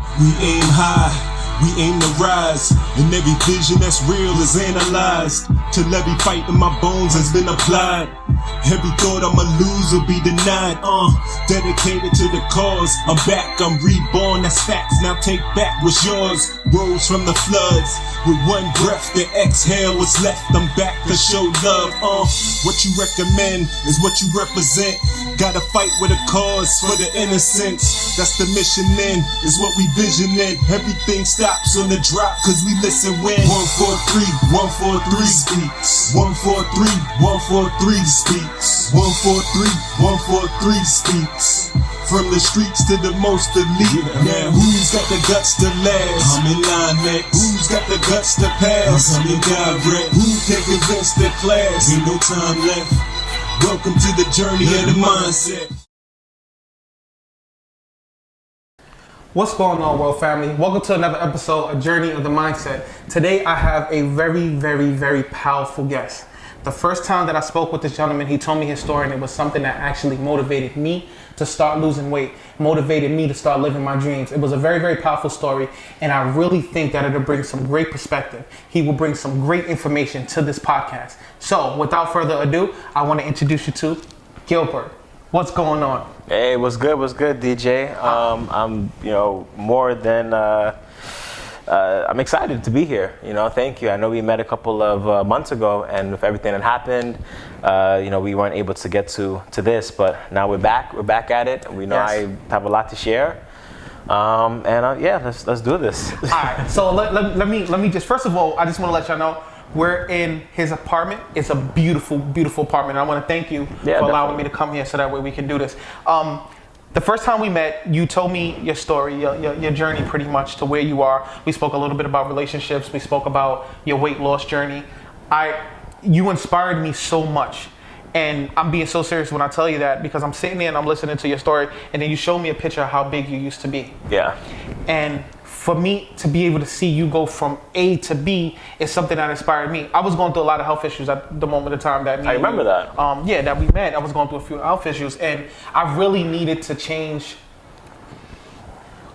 We aim high, we aim to rise, and every vision that's real is analyzed. Till every fight in my bones has been applied. Every thought I'ma lose will be denied. Dedicated to the cause. I'm back, I'm reborn, that's facts. Now take back what's yours. Rose from the floods. With one breath, the exhale was left. I'm back to show love. What you recommend is what you represent. Gotta fight with a cause for the innocents. That's the mission then, is what we visioning. Everything stops on the drop, cause we listen when 143, 143 speaks. 143, 143 speaks. 143, 143 speaks. From the streets to the most elite. Now who's got the guts to last? I'm in line next. Who's got the guts to pass? I'm in direct. Who can convince the class? Ain't no time left. Welcome to the journey of the mindset. What's going on, world family? Welcome to another episode of Journey of the Mindset. Today I have a very powerful guest. The first time that I spoke with this gentleman, he told me his story, and it was something that actually motivated me to start losing weight, motivated me to start living my dreams. It was a very powerful story, and I really think that it'll bring some great perspective. He will bring some great information to this podcast. So without further ado, I want to introduce you to Gilbert. What's going on? Hey, what's good, DJ? I'm, more than, I'm excited to be here, thank you. I know we met a couple of months ago, and with everything that happened, we weren't able to get to this, but now we're back at it. We know yes. I have a lot to share. Let's do this. All right, so let me just, first of all, I just want to let y'all know, we're in his apartment. It's a beautiful apartment. And I want to thank you for allowing me to come here so that way we can do this. The first time we met, you told me your story, your journey pretty much to where you are. We spoke a little bit about relationships. We spoke about your weight loss journey. You inspired me so much. And I'm being so serious when I tell you that, because I'm sitting there and I'm listening to your story, and then you showed me a picture of how big you used to be. Yeah. And for me to be able to see you go from A to B is something that inspired me. I was going through a lot of health issues at the moment of time that I remember that. That we met. I was going through a few health issues, and I really needed to change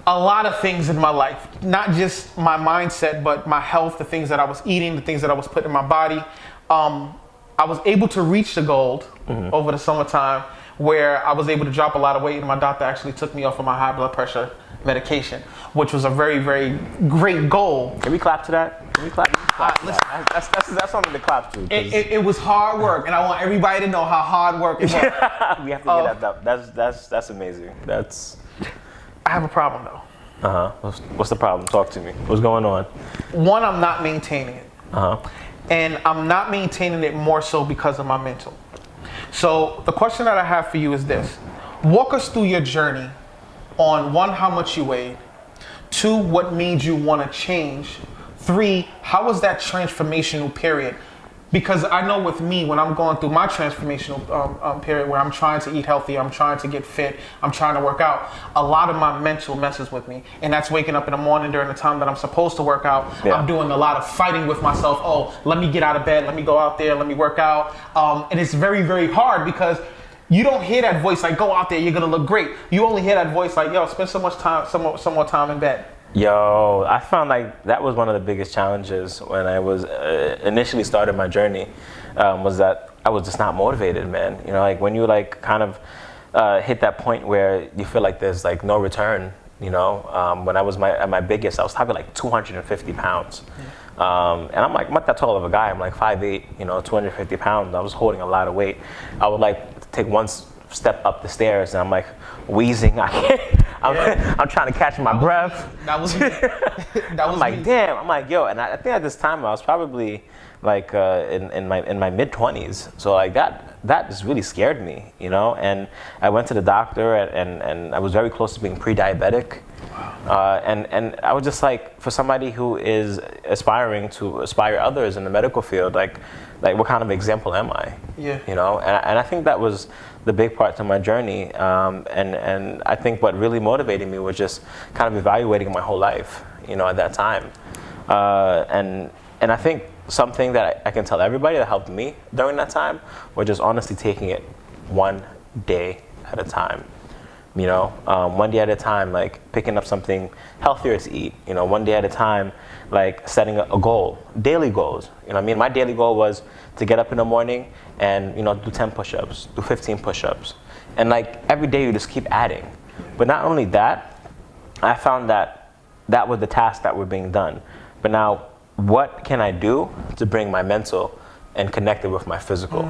a lot of things in my life. Not just my mindset, but my health, the things that I was eating, the things that I was putting in my body. I was able to reach the goal over the summertime, where I was able to drop a lot of weight, and my doctor actually took me off of my high blood pressure medication, which was a very great goal. Can we clap to that? Can we clap? That's something to clap to. It was hard work, and I want everybody to know how hard work it was. We have to get that. That's amazing. I have a problem though. What's the problem? Talk to me. What's going on? One, I'm not maintaining it. And I'm not maintaining it more so because of my mental. So the question that I have for you is this. Walk us through your journey on 1, how much you weighed, 2, what made you want to change, 3, how was that transformational period? Because I know with me, when I'm going through my transformational period where I'm trying to eat healthy, I'm trying to get fit, I'm trying to work out, a lot of my mental messes with me. And that's waking up in the morning during the time that I'm supposed to work out. Yeah. I'm doing a lot of fighting with myself. Oh, let me get out of bed, let me go out there, let me work out. And it's very hard because you don't hear that voice like, go out there, you're gonna look great. You only hear that voice like, yo, spend some more time in bed. Yo, I found like that was one of the biggest challenges when I was initially started my journey, was that I was just not motivated, man. Like when you like kind of hit that point where you feel like there's like no return, when I was at my biggest, I was probably like 250 pounds. And I'm like, I'm not that tall of a guy. I'm like 5'8", 250 pounds. I was holding a lot of weight. I would like take one step up the stairs and I'm like wheezing. I'm trying to catch my breath. That was me. I'm like, damn. I'm like, yo. And I think at this time I was probably like in my mid 20s. So like that just really scared me, And I went to the doctor and I was very close to being pre-diabetic. And I was just like, for somebody who is aspiring to inspire others in the medical field, like what kind of example am I? Yeah. And I think that was the big part to my journey. And I think what really motivated me was just kind of evaluating my whole life, at that time. And I think something that I can tell everybody that helped me during that time was just honestly taking it one day at a time. One day at a time, like picking up something healthier to eat, one day at a time, like setting a goal, daily goals. My daily goal was to get up in the morning and, do 10 push-ups, do 15 push-ups. And like every day you just keep adding. But not only that, I found that was the tasks that were being done. But now, what can I do to bring my mental and connect it with my physical,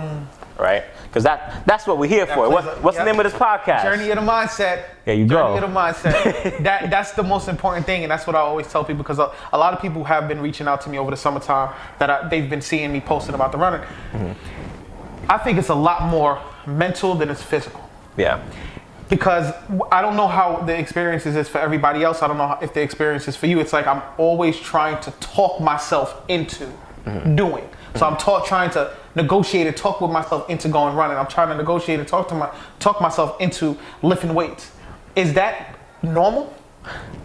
right? Because that's what we're here for. What's the name of this podcast? Journey of the mindset. There you go. Journey of the mindset. That's the most important thing, and that's what I always tell people, because a lot of people have been reaching out to me over the summertime that they've been seeing me posting about the running. I think it's a lot more mental than it's physical. Yeah. Because I don't know how the experiences is for everybody else. I don't know if the experience is for you. It's like I'm always trying to talk myself into doing. So I'm trying to negotiate and talk with myself into going running. I'm trying to negotiate and talk myself into lifting weights. Is that normal?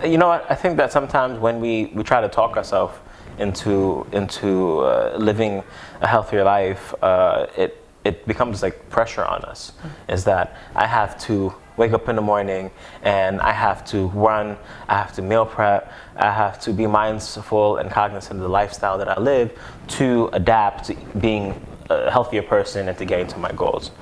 You know what? I think that sometimes when we try to talk ourselves into living a healthier life, it becomes like pressure on us. Is that I have to wake up in the morning and I have to run, I have to meal prep, I have to be mindful and cognizant of the lifestyle that I live to adapt to being a healthier person and to getting to my goals.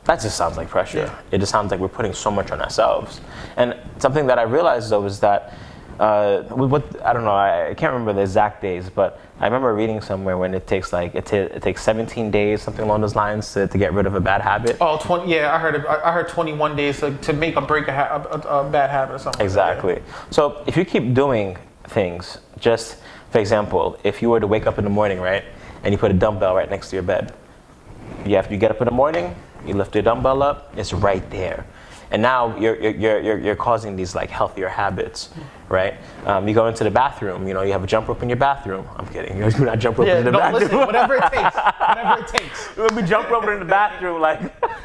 That just sounds like pressure. Yeah. It just sounds like we're putting so much on ourselves. And something that I realized though is that I don't know, I can't remember the exact days, but I remember reading somewhere when it takes it takes 17 days, something along those lines, to get rid of a bad habit. Oh, 20, yeah, I heard 21 days to make or break a bad habit or something. Exactly. Like that. So if you keep doing things, just for example, if you were to wake up in the morning, right, and you put a dumbbell right next to your bed, you get up in the morning, you lift your dumbbell up, it's right there. And now you're causing these like healthier habits, right? You go into the bathroom, you have a jump rope in your bathroom. I'm kidding. You do not jump rope in the bathroom. Listen, whatever it takes. Whatever it takes. Let me jump rope in the bathroom, like.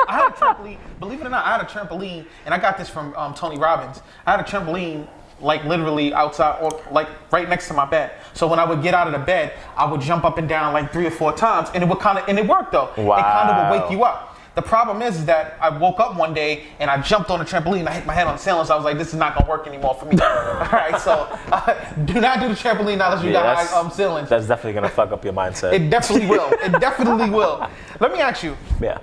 I had a trampoline. Believe it or not, I had a trampoline, and I got this from Tony Robbins. I had a trampoline like literally outside, or like right next to my bed. So when I would get out of the bed, I would jump up and down like 3 or 4 times, and it worked though. Wow. It kind of would wake you up. The problem is that I woke up one day and I jumped on the trampoline. I hit my head on the ceiling, so I was like, this is not gonna work anymore for me. All right, so do not do the trampoline unless you got high ceilings. That's definitely gonna fuck up your mindset. It definitely will. It definitely will. Let me ask you. Yeah.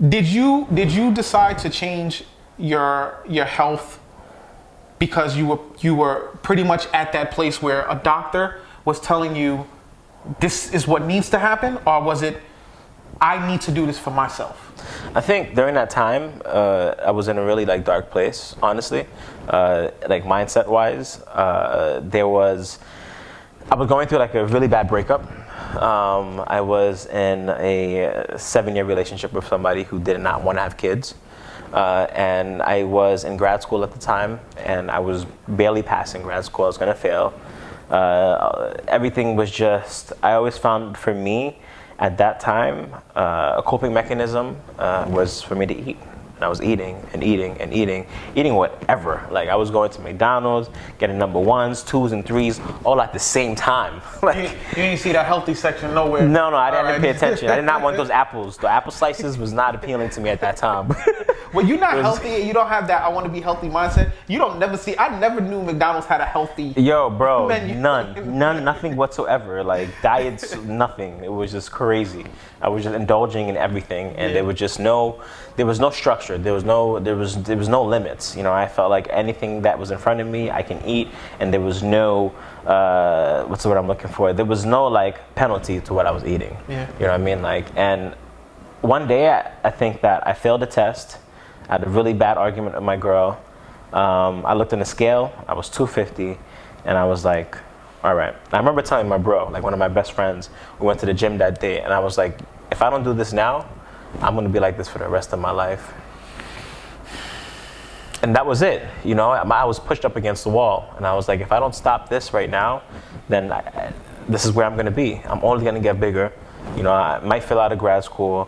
Did you decide to change your health because you were pretty much at that place where a doctor was telling you this is what needs to happen, or was it I need to do this for myself? I think during that time, I was in a really like dark place, honestly, like mindset wise. I was going through like a really bad breakup. I was in a 7-year relationship with somebody who did not want to have kids. And I was in grad school at the time, and I was barely passing grad school. I was going to fail. Everything was just, I always found for me, at that time, a coping mechanism was for me to eat. And I was eating and eating and eating whatever. Like I was going to McDonald's, getting number 1s, 2s, and 3s, all at the same time. Like you didn't see that healthy section nowhere. No, I didn't pay attention. I did not want those apples. The apple slices was not appealing to me at that time. When you're not healthy and you don't have that I want to be healthy mindset, you don't never see. I never knew McDonald's had a healthy. Yo, bro, menu. none, nothing whatsoever. Like diets, nothing. It was just crazy. I was just indulging in everything, and there was no structure. There was no limits. I felt like anything that was in front of me, I can eat, and there was no what's the word I'm looking for? There was no like penalty to what I was eating. Yeah. You know what I mean? Like, and one day I think that I failed a test. I had a really bad argument with my girl. I looked on the scale. I was 250, and I was like, all right. I remember telling my bro, like one of my best friends, we went to the gym that day, and I was like, if I don't do this now, I'm gonna be like this for the rest of my life. And that was it. I was pushed up against the wall, and I was like, if I don't stop this right now, then this is where I'm gonna be. I'm only gonna get bigger. I might fail out of grad school.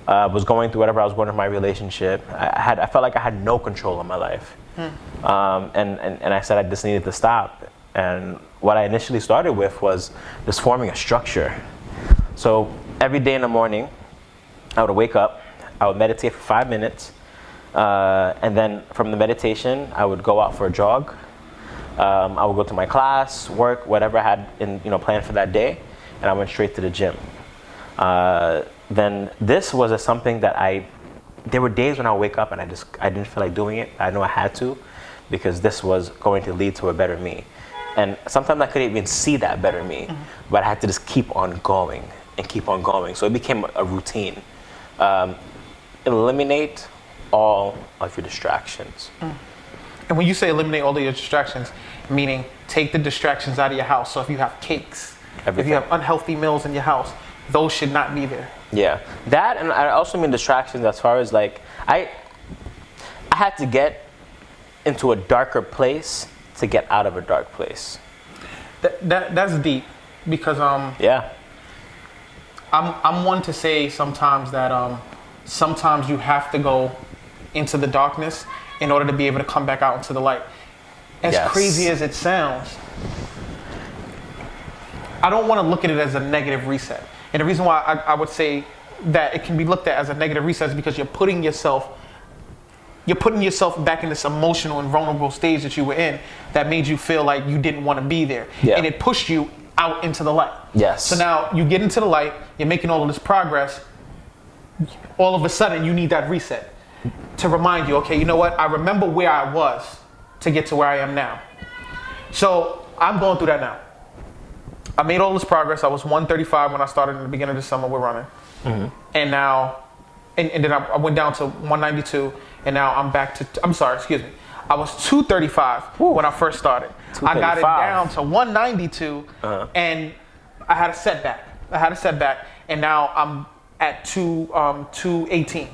Was going through whatever I was going through my relationship. I felt like I had no control of my life. And I said I just needed to stop. And what I initially started with was just forming a structure. So every day in the morning, I would wake up, I would meditate for 5 minutes, And then from the meditation, I would go out for a jog. I would go to my class, work, whatever I had planned for that day, and I went straight to the gym. Then this was something that there were days when I would wake up and I didn't feel like doing it. I know I had to, because this was going to lead to a better me. And sometimes I couldn't even see that better me, but I had to just keep on going and keep on going. So it became a routine. Eliminate all of your distractions. And when you say eliminate all of your distractions, meaning take the distractions out of your house. So if you have cakes, if you have unhealthy meals in your house, those should not be there. Yeah, that, and I also mean distractions as far as like, I had to get into a darker place to get out of a dark place. That's deep, because yeah, I'm one to say sometimes that sometimes you have to go into the darkness in order to be able to come back out into the light. As crazy as it sounds, I don't want to look at it as a negative reset. And the reason why I would say that it can be looked at as a negative reset is because you're putting yourself back in this emotional and vulnerable stage that you were in that made you feel like you didn't want to be there. Yeah. And it pushed you out into the light. Yes. So now you get into the light, you're making all of this progress. All of a sudden you need that reset to remind you, okay, you know what? I remember where I was to get to where I am now. So I'm going through that now. I made all this progress. I was 135 when I started in the beginning of the summer with running. And now, and then I went down to 192, and now I'm back to, I was 235 when I first started. I got it down to 192, and I had a setback. And now I'm at 218.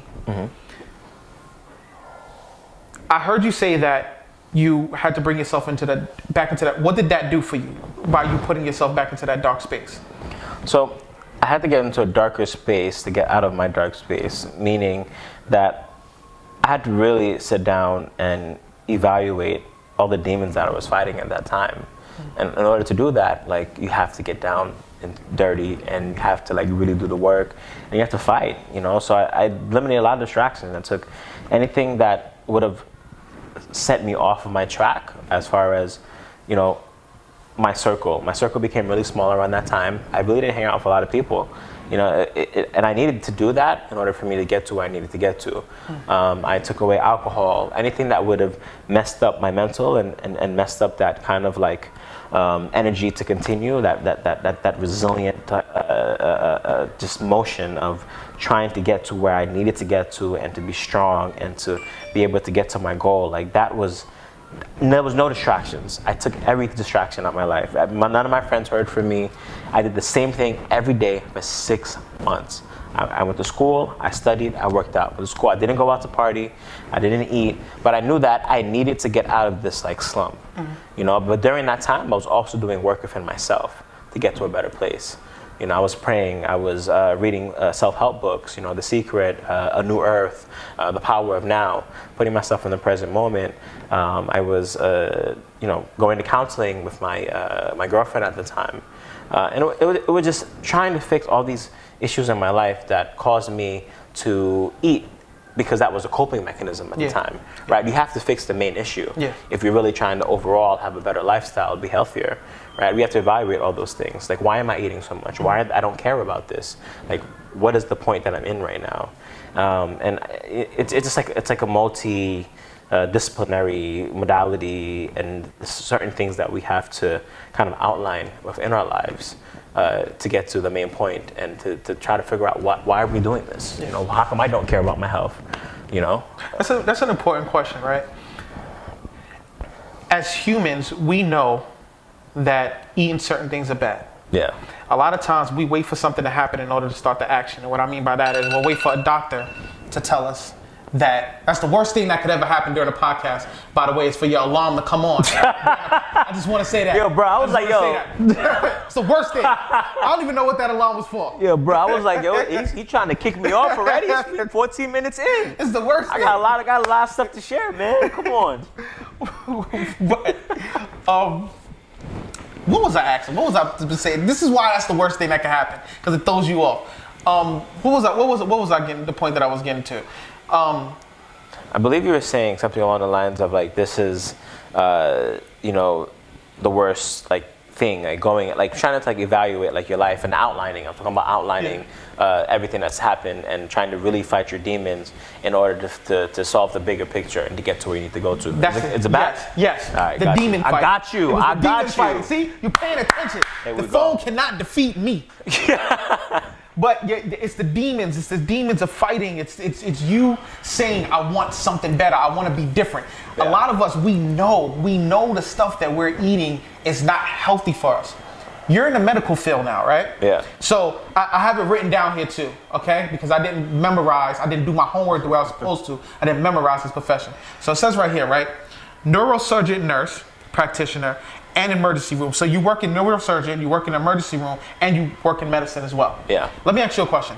I heard you say that you had to bring yourself back into that. What did that do for you by you putting yourself back into that dark space? So I had to get into a darker space to get out of my dark space, meaning that I had to really sit down and evaluate all the demons that I was fighting at that time. And in order to do that, like, you have to get down and dirty, and you have to like really do the work, and you have to fight, So I eliminated a lot of distractions. I took anything that would have set me off of my track, as far as, my circle. My circle became really small around that time. I really didn't hang out with a lot of people, and I needed to do that in order for me to get to where I needed to get to. I took away alcohol, anything that would have messed up my mental and messed up that kind of like energy to continue, that resilient just motion of trying to get to where I needed to get to, and to be strong and to be able to get to my goal. Like, there was no distractions. I took every distraction out of my life. None of my friends heard from me. I did the same thing every day for 6 months. I went to school, I studied, I worked out. With school, I didn't go out to party, I didn't eat, but I knew that I needed to get out of this like slump, But during that time, I was also doing work within myself to get to a better place. I was praying, I was reading self-help books, The Secret, A New Earth, The Power of Now, putting myself in the present moment. I was, going to counseling with my girlfriend at the time. And it was just trying to fix all these issues in my life that caused me to eat, because that was a coping mechanism at the time, right? You have to fix the main issue if you're really trying to overall have a better lifestyle, be healthier, right? We have to evaluate all those things. Like, why am I eating so much? Why I don't care about this? Like, what is the point that I'm in right now? And it's just like, it's like a multi-disciplinary modality, and certain things that we have to kind of outline within our lives to get to the main point, and to try to figure out why are we doing this? How come I don't care about my health? That's an important question, right? As humans, we know that eating certain things are bad. Yeah. A lot of times we wait for something to happen in order to start the action. And what I mean by that is we'll wait for a doctor to tell us that's the worst thing that could ever happen during a podcast, by the way, is for your alarm to come on. I just want to say that. Yo, bro, I was like, it's the worst thing. I don't even know what that alarm was for. Yo, bro, I was like, he's trying to kick me off already. It's 14 minutes in. It's the worst thing. I got a lot of stuff to share, man. Come on. But, what was I asking? What was I saying? This is why that's the worst thing that can happen, because it throws you off. What was I getting? The point that I was getting to. I believe you were saying something along the lines of like this is, you know, the worst like thing, like going, like trying to like evaluate like your life and outlining. I'm talking about outlining everything that's happened and trying to really fight your demons in order to solve the bigger picture and to get to where you need to go to. It's about yes. All right, the demon fight. I got you. I got you. Fight. See, you're paying attention. The phone cannot defeat me. But it's the demons. It's the demons of fighting. It's you saying, I want something better. I want to be different. A lot of us, we know the stuff that we're eating is not healthy for us. You're in the medical field now, right? Yeah. So I have it written down here too, okay? Because I didn't memorize. I didn't do my homework the way I was supposed to. I didn't memorize this profession. So it says right here, right? Neurosurgeon nurse, practitioner, and emergency room. So you work in neurosurgeon, you work in emergency room, and you work in medicine as well. Yeah. Let me ask you a question.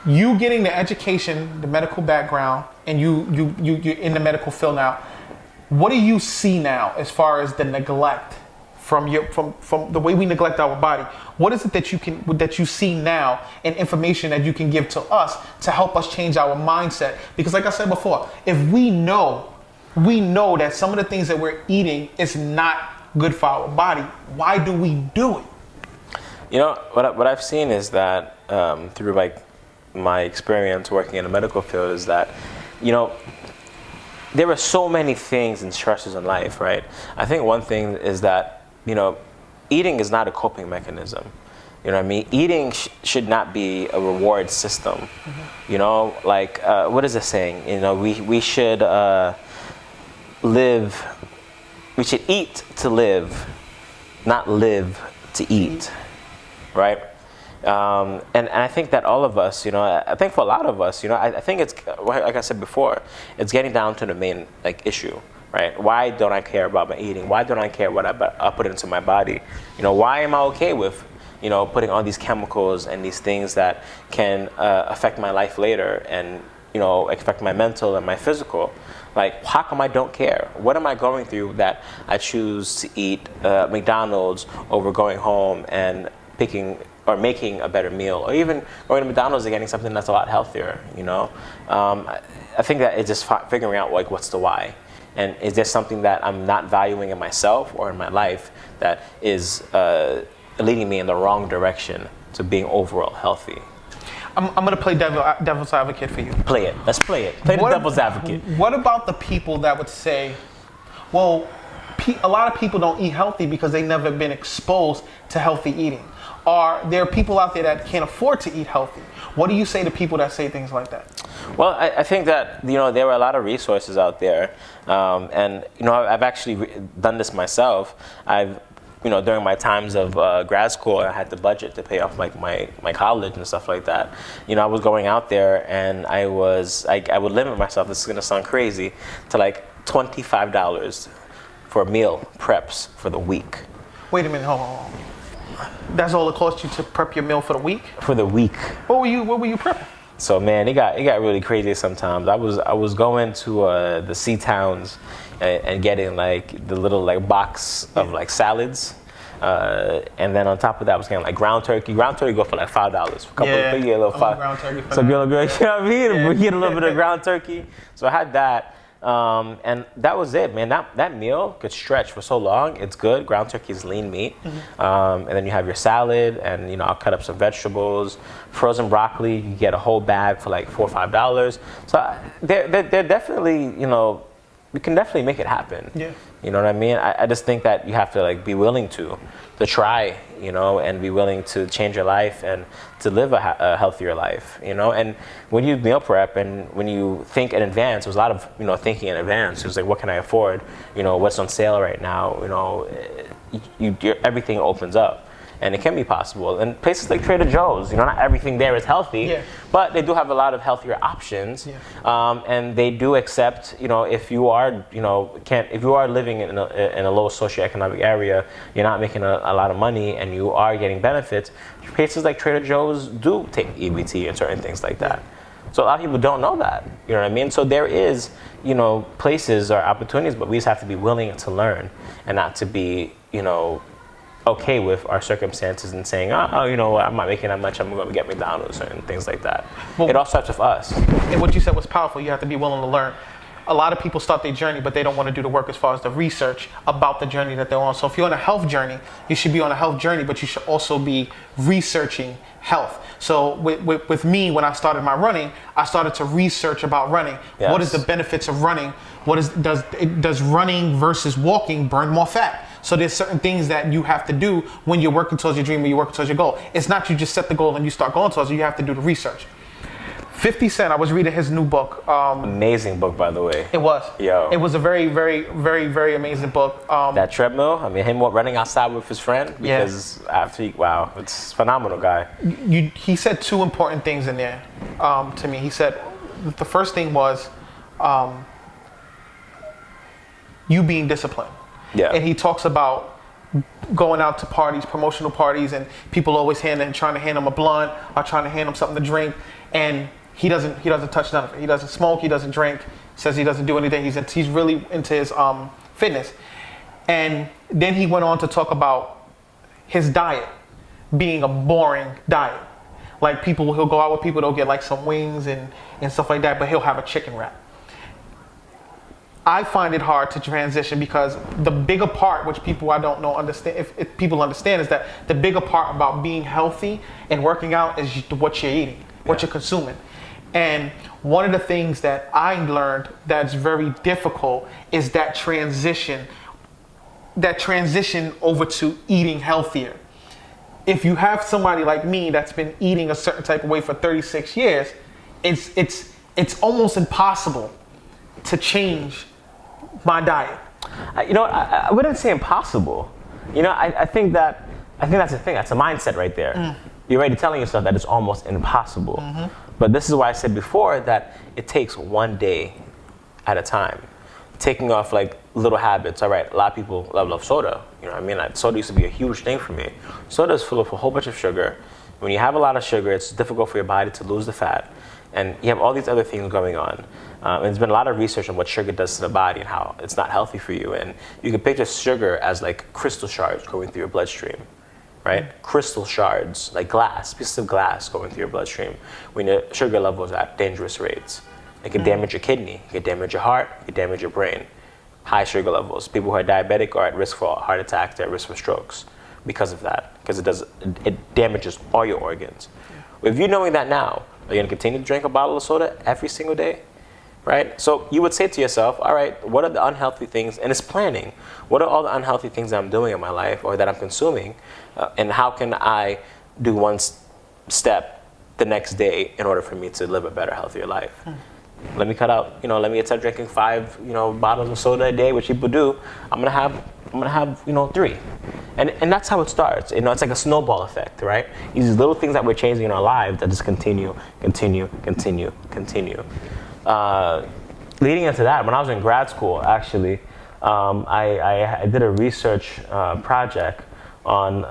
You getting the education, the medical background, and you're in the medical field now. What do you see now as far as the neglect from the way we neglect our body? What is it that you see now and information that you can give to us to help us change our mindset? Because like I said before, if we know that some of the things that we're eating is not good for our body, why do we do it? You know, what I've seen is that through like my experience working in the medical field is that, you know, there are so many things and stresses in life, right? I think one thing is that, you know, eating is not a coping mechanism. You know what I mean? Eating should not be a reward system. Mm-hmm. You know, like, what is the saying? You know, we should we should eat to live, not live to eat, right? And I think that all of us, you know, I think for a lot of us, you know, I think it's, like I said before, it's getting down to the main like issue, right? Why don't I care about my eating? Why don't I care what I put into my body? You know, why am I okay with, you know, putting all these chemicals and these things that can affect my life later and, you know, affect my mental and my physical? Like, how come I don't care? What am I going through that I choose to eat McDonald's over going home and picking or making a better meal, or even going to McDonald's and getting something that's a lot healthier, you know? I think that it's just figuring out, like, what's the why? And is there something that I'm not valuing in myself or in my life that is leading me in the wrong direction to being overall healthy? I'm going to play devil's advocate for you. Play it. Let's play it. Play the devil's advocate. What about the people that would say, well, a lot of people don't eat healthy because they've never been exposed to healthy eating? Or there are people out there that can't afford to eat healthy. What do you say to people that say things like that? Well, I think that, you know, there are a lot of resources out there. And, you know, I've actually done this myself. You know, during my times of grad school, I had the budget to pay off like my college and stuff like that. You know, I was going out there and I would limit myself, this is gonna sound crazy, to like $25 for meal preps for the week. Wait a minute, hold on. That's all it cost you to prep your meal for the week? For the week. What were you prepping? So man, it got really crazy sometimes. I was going to the sea towns and getting like the little like box of like salads, and then on top of that I was getting like ground turkey. Ground turkey go for like $5. You get a little ground turkey. So you know what I mean? Yeah. We get a little bit of ground turkey. So I had that. And that was it, man. That meal could stretch for so long. It's good. Ground turkey is lean meat. Mm-hmm. And then you have your salad, and, you know, I'll cut up some vegetables. Frozen broccoli, you get a whole bag for like $4 or5. So they're definitely, you know, we can definitely make it happen. Yeah. You know what I mean? I just think that you have to like be willing to try, you know, and be willing to change your life and to live a healthier life, you know. And when you meal prep and when you think in advance, there's a lot of, you know, thinking in advance. It was like, what can I afford? You know, what's on sale right now? You know, everything opens up. And it can be possible. And places like Trader Joe's, you know, not everything there is healthy, but they do have a lot of healthier options. Yeah. And they do accept, you know, if you are, you know, if you are living in a low socioeconomic area, you're not making a lot of money, and you are getting benefits, places like Trader Joe's do take EBT and certain things like that. So a lot of people don't know that, you know what I mean? So there is, you know, places or opportunities, but we just have to be willing to learn and not to be, you know, okay with our circumstances and saying, oh, you know what, I'm not making that much, I'm going to get McDonald's and things like that. Well, it all starts with us. And what you said was powerful. You have to be willing to learn. A lot of people start their journey, but they don't want to do the work as far as the research about the journey that they're on. So if you're on a health journey, you should be on a health journey, but you should also be researching health. So with me, when I started my running, I started to research about running. Yes. What is the benefits of running? Does running versus walking burn more fat? So there's certain things that you have to do when you're working towards your dream, when you're working towards your goal. It's not you just set the goal and you start going towards it. You have to do the research. 50 Cent, I was reading his new book. Amazing book, by the way. It was. Yo. It was a very, very, very, very amazing book. That treadmill, I mean, him running outside with his friend, because wow, it's phenomenal guy. He said two important things in there to me. He said, the first thing was you being disciplined. Yeah. And he talks about going out to parties, promotional parties, and people always trying to hand him a blunt or trying to hand him something to drink, and he doesn't touch none of it. He doesn't smoke, he doesn't drink, says he doesn't do anything. He's really into his fitness. And then he went on to talk about his diet being a boring diet. Like he'll go out with people, they'll get like some wings and stuff like that, but he'll have a chicken wrap. I find it hard to transition because the bigger part, which people I don't know understand, if people understand, is that the bigger part about being healthy and working out is what you're eating, what you're consuming. And one of the things that I learned that's very difficult is that transition over to eating healthier. If you have somebody like me that's been eating a certain type of way for 36 years, it's almost impossible to change my diet. I wouldn't say impossible. I think that's the thing. That's a mindset right there. You're already telling yourself that it's almost impossible. Mm-hmm. But this is why I said before that it takes one day at a time. Taking off like little habits. All right, a lot of people love soda. You know what I mean? Soda used to be a huge thing for me. Soda is full of a whole bunch of sugar. When you have a lot of sugar, it's difficult for your body to lose the fat. And you have all these other things going on. And there's been a lot of research on what sugar does to the body and how it's not healthy for you. And you can picture sugar as like crystal shards going through your bloodstream, right? Mm-hmm. Crystal shards, like glass, pieces of glass going through your bloodstream when your sugar level is at dangerous rates. It can damage your kidney, it can damage your heart, it can damage your brain. High sugar levels. People who are diabetic are at risk for heart attacks, they're at risk for strokes because of that, because it damages all your organs. Yeah. If you're knowing that now, are you going to continue to drink a bottle of soda every single day? Right? So you would say to yourself, all right, what are the unhealthy things? And it's planning. What are all the unhealthy things that I'm doing in my life or that I'm consuming? And how can I do one step the next day in order for me to live a better, healthier life? Let me cut out, let me start drinking 5, bottles of soda a day, which people do. I'm gonna have 3. And that's how it starts. It's like a snowball effect, right? These little things that we're changing in our lives that just continue. Leading into that, when I was in grad school, actually, I did a research project on,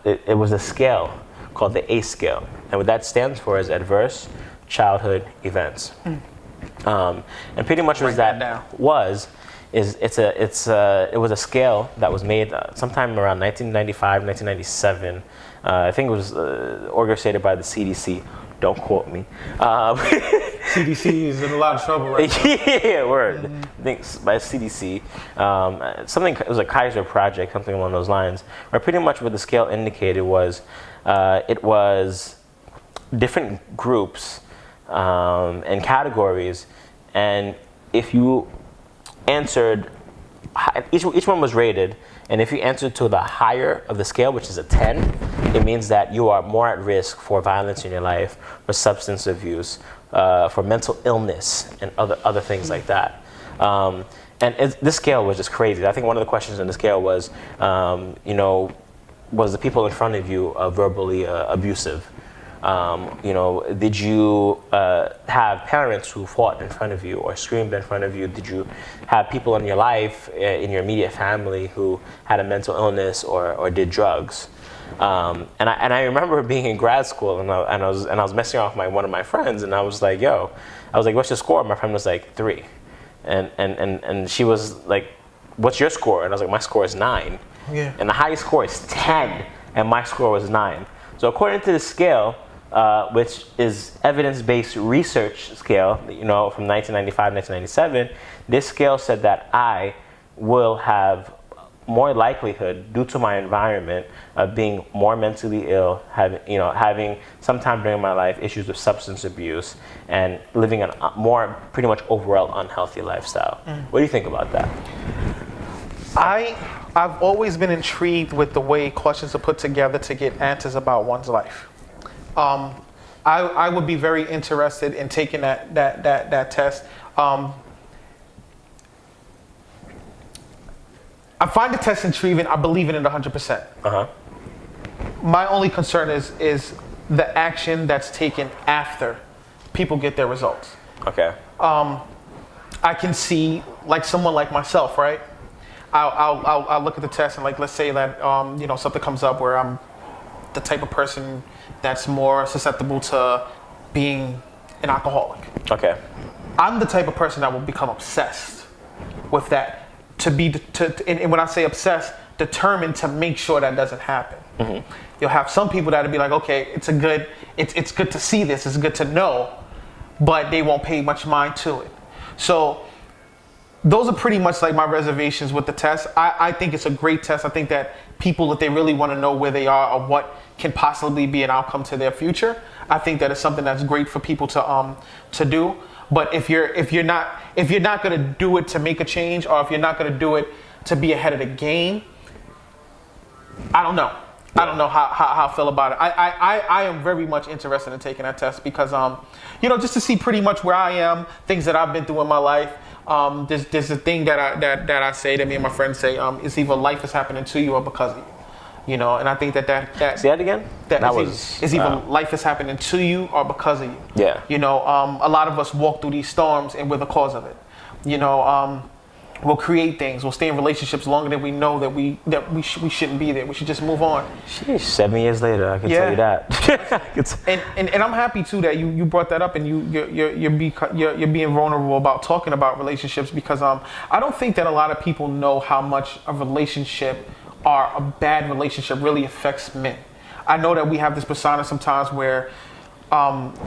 it was a scale called the ACE scale. And what that stands for is Adverse Childhood Events. And pretty much what that was, it was a scale that was made sometime around 1995, 1997. I think it was orchestrated by the CDC. Don't quote me. CDC is in a lot of trouble right now. Yeah, word. Mm-hmm. I think by CDC. It was a Kaiser project, something along those lines, where pretty much what the scale indicated was it was different groups and categories, and if you answered, each one was rated, and if you answered to the higher of the scale, which is a 10, it means that you are more at risk for violence in your life, for substance abuse, for mental illness, and other things like that. This scale was just crazy. I think one of the questions in the scale was, was the people in front of you verbally abusive? Did you have parents who fought in front of you or screamed in front of you? Did you have people in your life, in your immediate family, who had a mental illness or did drugs? And I remember being in grad school and I was messing off one of my friends, and I was like, what's your score? My friend was like 3, and she was like, what's your score? And I was like, my score is 9. Yeah. And the highest score is 10, and my score was 9. So according to the scale, which is evidence-based research scale, from 1995, 1997, this scale said that I will have more likelihood, due to my environment, of being more mentally ill, having sometime during my life issues with substance abuse, and living a more pretty much overall unhealthy lifestyle. What do you think about that? I've always been intrigued with the way questions are put together to get answers about one's life. I would be very interested in taking that test. I find the test intriguing. I believe in it 100%. My only concern is the action that's taken after people get their results. Okay. I can see, like someone like myself, right? I'll look at the test and, like, let's say that something comes up where I'm the type of person that's more susceptible to being an alcoholic. Okay. I'm the type of person that will become obsessed with that. And when I say obsessed, determined to make sure that doesn't happen. You'll have some people that'll be like, okay, it's good to see this, it's good to know, but they won't pay much mind to it. So those are pretty much like my reservations with the test. I think it's a great test. I think that people, if they really want to know where they are or what can possibly be an outcome to their future, I think that it's something that's great for people to do. But if you're not going to do it to make a change, or if you're not going to do it to be ahead of the game, I don't know. I don't know how I feel about it. I am very much interested in taking that test because just to see pretty much where I am, things that I've been through in my life. There's a thing that I say, that me and my friends say, it's either life is happening to you or because of you. And I think that say that again. It's either life is happening to you or because of you. Yeah. A lot of us walk through these storms and we're the cause of it. We'll create things. We'll stay in relationships longer than we know that we shouldn't be there. We should just move on. Sheesh, 7 years later, I can tell you that. and I'm happy too that you brought that up, and you're being vulnerable about talking about relationships, because I don't think that a lot of people know how much a relationship or a bad relationship really affects men. I know that we have this persona sometimes where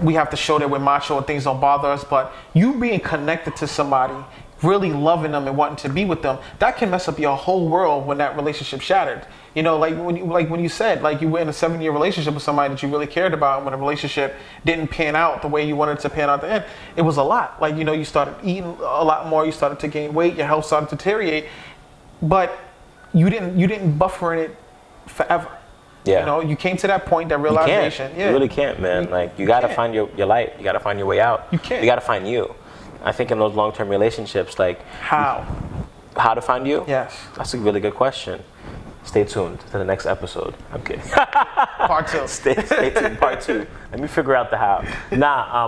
we have to show that we're macho and things don't bother us, but you being connected to somebody, really loving them and wanting to be with them, that can mess up your whole world when that relationship shattered. Like when you said, like, you were in a 7-year relationship with somebody that you really cared about, and when a relationship didn't pan out the way you wanted it to pan out at the end, it was a lot. Like, you started eating a lot more, you started to gain weight, your health started to deteriorate, but you didn't buffer in it forever. Yeah. You came to that point, that realization. You really can't, man. You gotta find your light. You gotta find your way out. You can't. You gotta find you. I think in those long-term relationships, like, how to find you? Yes. That's a really good question. Stay tuned to the next episode. I'm kidding. Part 2. Stay tuned. Part 2. Let me figure out the how.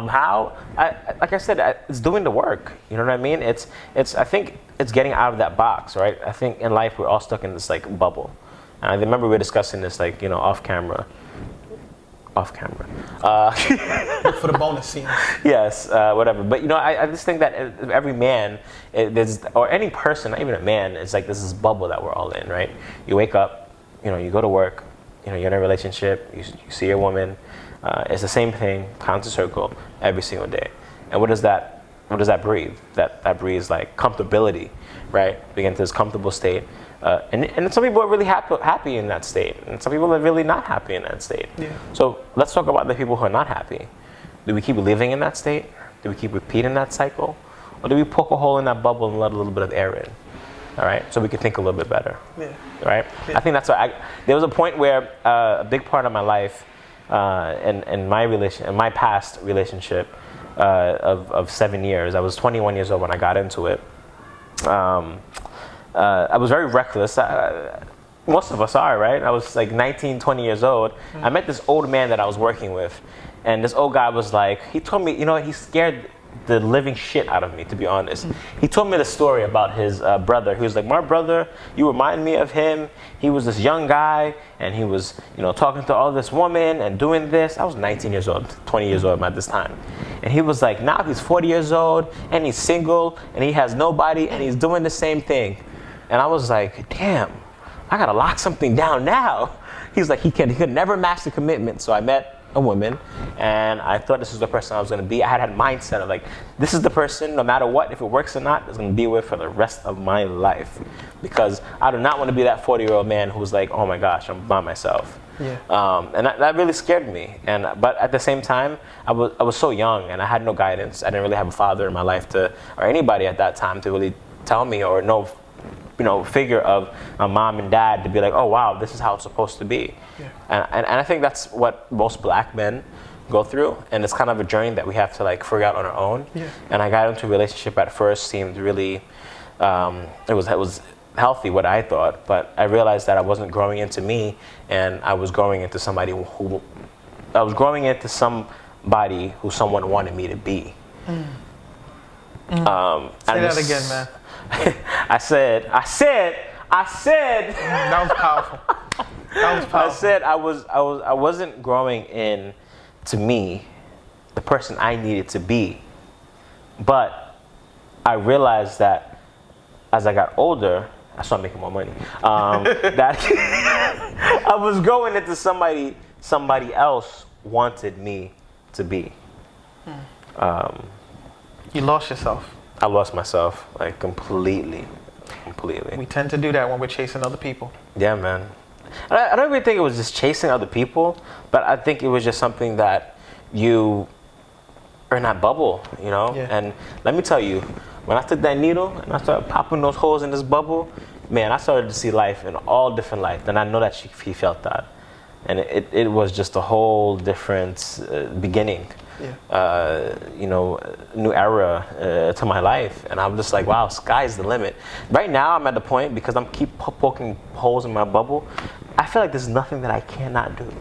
How? Like I said, it's doing the work. You know what I mean? I think it's getting out of that box, right? I think in life we're all stuck in this, like, bubble. And I remember we were discussing this, like, off camera. Look for the bonus scenes. Yes, whatever. But I just think that every man, or any person, not even a man, it's like this bubble that we're all in, right? You wake up, you go to work, you're in a relationship, you see a woman. It's the same thing, constant circle, every single day. And what does that breathe? That breathes, like, comfortability, right? We get into this comfortable state. And some people are really happy in that state, and some people are really not happy in that state. Yeah. So let's talk about the people who are not happy. Do we keep living in that state? Do we keep repeating that cycle? Or do we poke a hole in that bubble and let a little bit of air in? All right, so we can think a little bit better. Yeah. Right? Yeah. I think that's why there was a point where a big part of my life, in my past relationship of 7 years, I was 21 years old when I got into it. I was very reckless. Most of us are, right? I was like 19, 20 years old. Mm-hmm. I met this old man that I was working with. And this old guy was like, he told me, he scared the living shit out of me, to be honest. Mm-hmm. He told me the story about his brother. He was like, my brother, you remind me of him. He was this young guy, and he was, talking to all this woman and doing this. I was 19 years old, 20 years old at this time. And he was like, now he's 40 years old, and he's single, and he has nobody, and he's doing the same thing. And I was like, damn, I gotta lock something down now. He's like, he could never match the commitment. So I met a woman, and I thought this was the person I was gonna be. I had a mindset of like, this is the person, no matter what, if it works or not, is gonna be with for the rest of my life. Because I do not want to be that 40-year-old man who's like, oh my gosh, I'm by myself. Yeah. And that really scared me. But at the same time, I was so young, and I had no guidance. I didn't really have a father in my life or anybody at that time to really tell me, or no, figure of a mom and dad to be like, oh wow, this is how it's supposed to be. Yeah. And I think that's what most black men go through, and it's kind of a journey that we have to like figure out on our own. Yeah. And I got into a relationship at first, seemed really, it was healthy, what I thought, but I realized that I wasn't growing into me, and I was growing into somebody who someone wanted me to be. Say that again, man. I said. That was powerful. That was powerful. I said I wasn't growing in to me, the person I needed to be, but I realized that as I got older, I started making more money. That I was growing into somebody else wanted me to be. You lost yourself. I lost myself, like completely. We tend to do that when we're chasing other people. Yeah, man. I don't even think it was just chasing other people, but I think it was just something that you are in that bubble, Yeah. And let me tell you, when I took that needle and I started popping those holes in this bubble, man, I started to see life in all different light. And I know that he felt that. And it was just a whole different beginning. Yeah. New era to my life, and I'm just like, wow, sky's the limit. Right now, I'm at the point, because I'm keep poking holes in my bubble. I feel like there's nothing that I cannot do.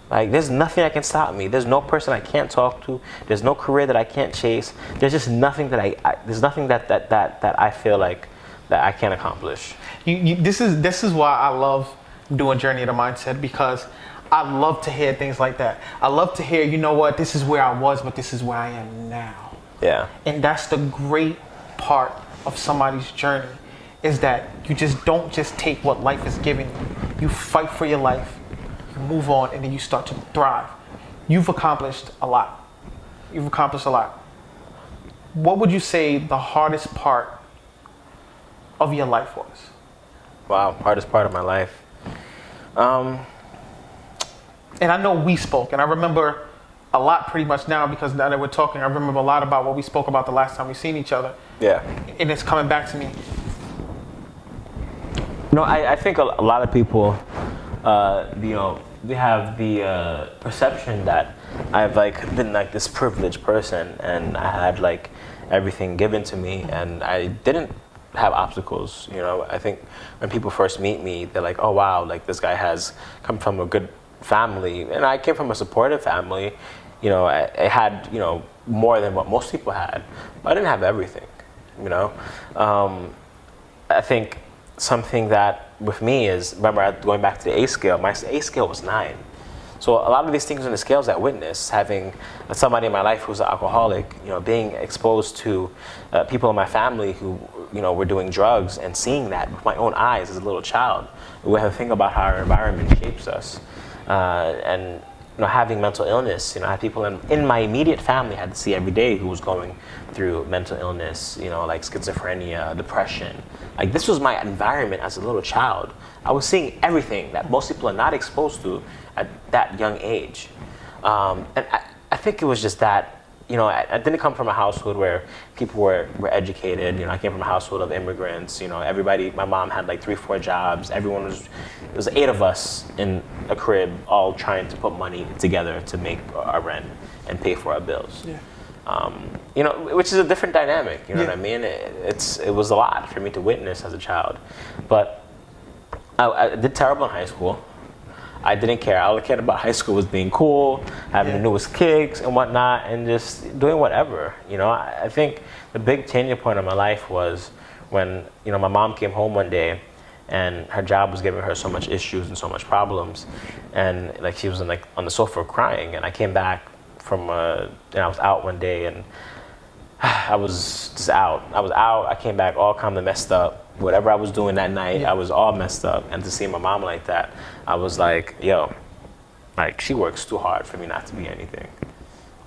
Like, there's nothing that can stop me. There's no person I can't talk to. There's no career that I can't chase. There's just nothing that there's nothing that I feel like that I can't accomplish. This is why I love doing Journey of the Mindset, because I love to hear things like that. I love to hear, this is where I was, but this is where I am now. Yeah. And that's the great part of somebody's journey, is that you just don't just take what life is giving you. You fight for your life, you move on, and then you start to thrive. You've accomplished a lot. What would you say the hardest part of your life was? Wow, hardest part of my life. And I know we spoke, and I remember a lot pretty much now, because now that we're talking, I remember a lot about what we spoke about the last time we seen each other. Yeah. And it's coming back to me. No, I think a lot of people, they have the perception that I've been this privileged person, and I had everything given to me, and I didn't have obstacles. I think when people first meet me, they're like, oh wow, this guy has come from a good family, and I came from a supportive family. I had more than what most people had, but I didn't have everything. I think something that with me is, remember, going back to the A scale, my A scale was 9. So a lot of these things on the scales I witnessed, having somebody in my life who's an alcoholic, being exposed to people in my family who were doing drugs, and seeing that with my own eyes as a little child. We have to think about how our environment shapes us. And having mental illness, I had people in my immediate family I had to see every day who was going through mental illness, like schizophrenia, depression. This was my environment as a little child. I was seeing everything that most people are not exposed to at that young age. And I think it was just that, I didn't come from a household where people were educated. I came from a household of immigrants. Everybody, my mom had 3-4 jobs. It was 8 of us in a crib, all trying to put money together to make our rent and pay for our bills. Yeah. Which is a different dynamic. You know what I mean? It was a lot for me to witness as a child, but I did terrible in high school. I didn't care. All I cared about high school was being cool, having the newest kicks and whatnot, and just doing whatever. I think the big changing point of my life was when, my mom came home one day, and her job was giving her so much issues and so much problems, and she was on the sofa crying. And I came back from and I was out one day, and I was just out. I came back all kind of messed up, whatever I was doing that night, I was all messed up. And to see my mom like that, I was like, yo, like, she works too hard for me not to be anything.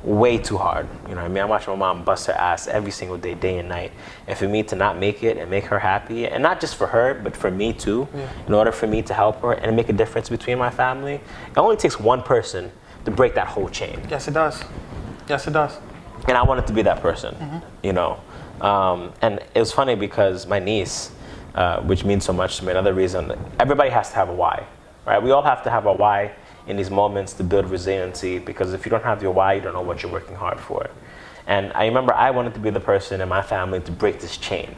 Way too hard. You know what I mean? I watch my mom bust her ass every single day, day and night. And for me to not make it and make her happy, and not just for her, but for me too, in order for me to help her and make a difference between my family, it only takes one person to break that whole chain. Yes, it does. Yes, it does. And I wanted to be that person, you know. And it was funny because my niece, which means so much to me, another reason, everybody has to have a why, right? We all have to have a why in these moments to build resiliency, because if you don't have your why, you don't know what you're working hard for. And I remember I wanted to be the person in my family to break this chain,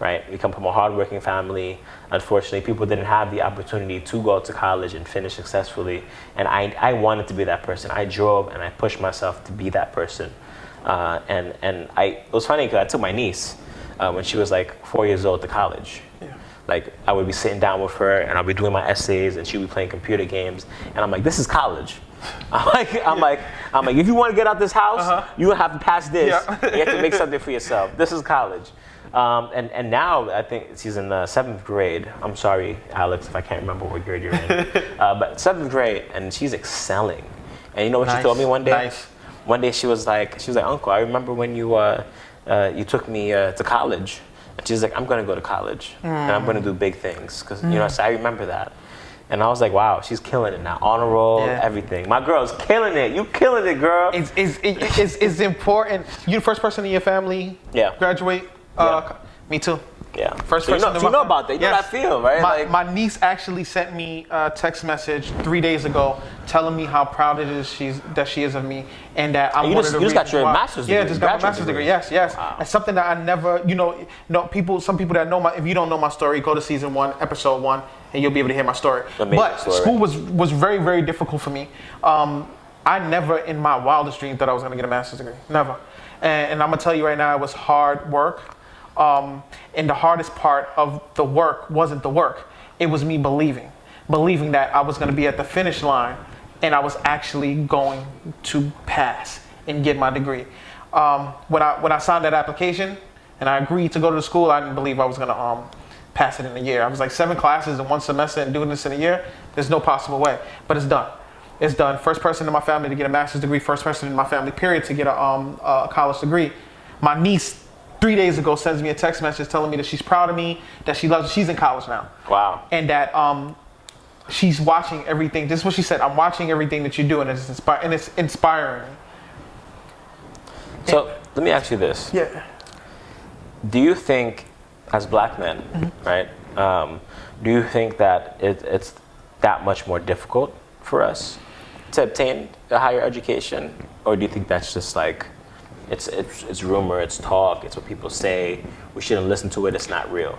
right? We come from a hardworking family. Unfortunately, people didn't have the opportunity to go to college and finish successfully. And I wanted to be that person. I drove and I pushed myself to be that person. It was funny because I took my niece when she was like 4 years old to college. Like, I would be sitting down with her and I'd be doing my essays and she'd be playing computer games. And I'm like, this is college. I'm like, if you want to get out this house, you have to pass this. You have to make something for yourself. This is college. And now I think she's in the 7th grade. I'm sorry, Alex, if I can't remember what grade you're in. But 7th grade, and she's excelling. And you know what she told me one day? One day she was like, Uncle, I remember when you took me to college. And she's like, I'm going to go to college and I'm going to do big things. Because, you know, so I remember that. And I was like, wow, she's killing it now. Honor roll, everything. My girl's killing it. You killing it, girl. It's important. You the first person in your family graduate? Me too. Yeah. First so person you know about that. You know what I feel, right? My niece actually sent me a text message 3 days ago telling me how proud it is that she is of me, and that I'm one of the reasons. You just got your master's degree. Yeah, just got my master's degree. Yes. Wow. It's something that I never, some people that know if you don't know my story, go to season 1, episode 1, and you'll be able to hear my story. But school was very, very difficult for me. I never in my wildest dreams thought I was going to get a master's degree. Never. And I'm going to tell you right now, it was hard work. And the hardest part of the work wasn't the work. It was me believing that I was going to be at the finish line and I was actually going to pass and get my degree. When I signed that application and I agreed to go to the school, I didn't believe I was going to pass it in a year. I was like 7 classes in 1 semester and doing this in a year. There's no possible way, but it's done. It's done. First person in my family to get a master's degree. First person in my family, period, to get a college degree. My niece 3 days ago sends me a text message telling me that she's proud of me, that she loves. She's in college now. Wow. And that she's watching everything. This is what she said. I'm watching everything that you do, and it's inspiring. So let me ask you this. Yeah. Do you think, as black men, right? Do you think that it's that much more difficult for us to obtain a higher education, or do you think that's just like it's rumor, it's talk, it's what people say, we shouldn't listen to it, it's not real?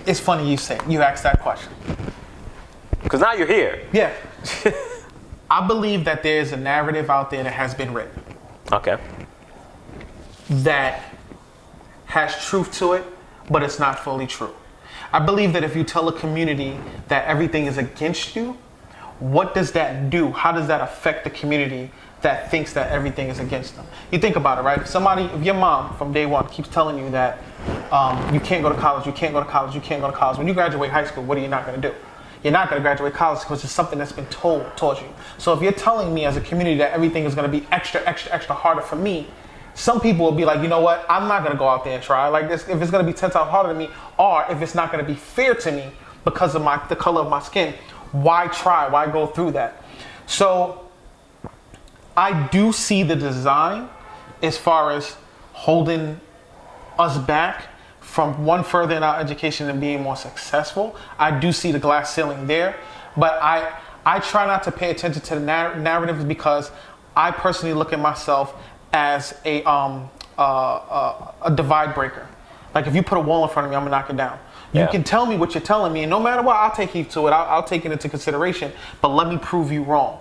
It's funny you asked that question. Because now you're here. Yeah. I believe that there's a narrative out there that has been written. Okay. That has truth to it, but it's not fully true. I believe that if you tell a community that everything is against you, what does that do? How does that affect the community that thinks that everything is against them? You think about it, right? If your mom from day one keeps telling you that you can't go to college, you can't go to college, you can't go to college. When you graduate high school, what are you not going to do? You're not going to graduate college because it's something that's been taught you. So if you're telling me as a community that everything is going to be extra harder for me, some people will be like, you know what? I'm not going to go out there and try like this. If it's going to be 10 times harder than me, or if it's not going to be fair to me because of the color of my skin, why try? Why go through that? So I do see the design as far as holding us back from one further in our education and being more successful. I do see the glass ceiling there, but I try not to pay attention to the narratives because I personally look at myself as a divide breaker. Like if you put a wall in front of me, I'm gonna knock it down. You can tell me what you're telling me, and no matter what, I'll take heed to it. I'll take it into consideration, but let me prove you wrong.